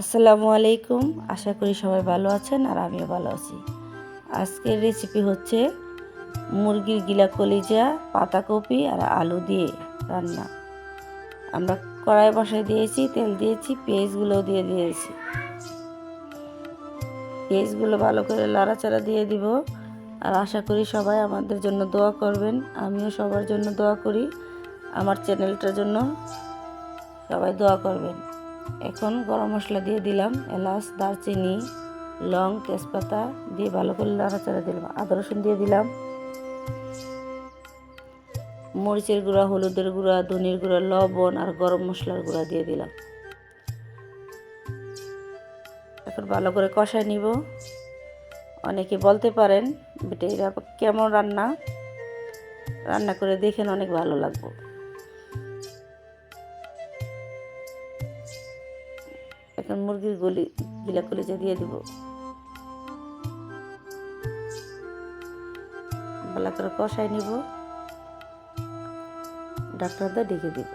আসসালামু আলাইকুম। আশা করি সবাই ভালো আছেন আর আমিও ভালো আছি। আজকের রেসিপি হচ্ছে মুরগির গিলা কলিজা, পাতাকপি আর আলু দিয়ে রান্না। আমরা কড়াই বসায় দিয়েছি, তেল দিয়েছি, পেঁয়াজগুলো দিয়ে দিয়েছি। পেঁয়াজগুলো ভালো করে লাড়াচাড়া দিয়ে দিব। আর আশা করি সবাই আমাদের জন্য দোয়া করবেন। আমিও সবার জন্য দোয়া করি, আমার চ্যানেলটার জন্য সবাই দোয়া করবেন। এখন গরম মশলা দিয়ে দিলাম, এলাচ, দারচিনি, লং, তেজপাতা দিয়ে ভালো করে নাড়াচাড়া দিলাম। আদা রসুন দিয়ে দিলাম, মরিচের গুঁড়া, হলুদের গুঁড়া, ধনিয়ার গুঁড়া, লবণ আর গরম মশলার গুঁড়া দিয়ে দিলাম। এখন ভালো করে কষায় নিব। অনেকে বলতে পারেন বেটা এটা কেমন রান্না, রান্না করে দেখেন, অনেক ভালো লাগবে। এখন মুরগির গিলা কলিজা দিয়ে দিব, ভালো করে কষাই নিব, ঢাকনা দিয়ে ঢেকে দিব।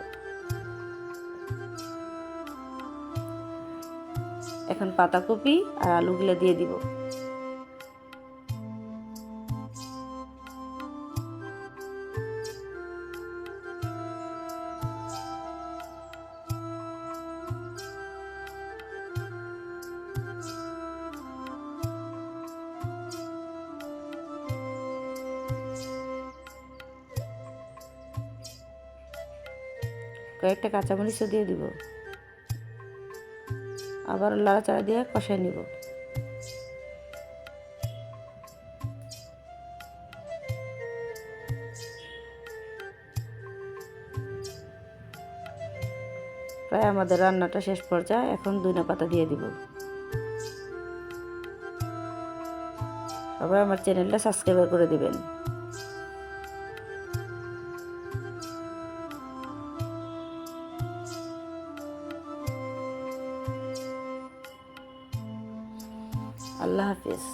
এখন পাতাকপি আর আলুগুলো দিয়ে দিব। কয়েকটা কাঁচামরিচও দিয়ে দিব। আবার লাড়াচাড়া দিয়ে কষাই নিব। প্রায় আমাদের রান্নাটা শেষ পর্যায়ে। এখন ধনিয়া পাতা দিয়ে দিব। সবাই আমার চ্যানেলটা সাবস্ক্রাইব করে দিবেন। আল্লাহ হাফিজ।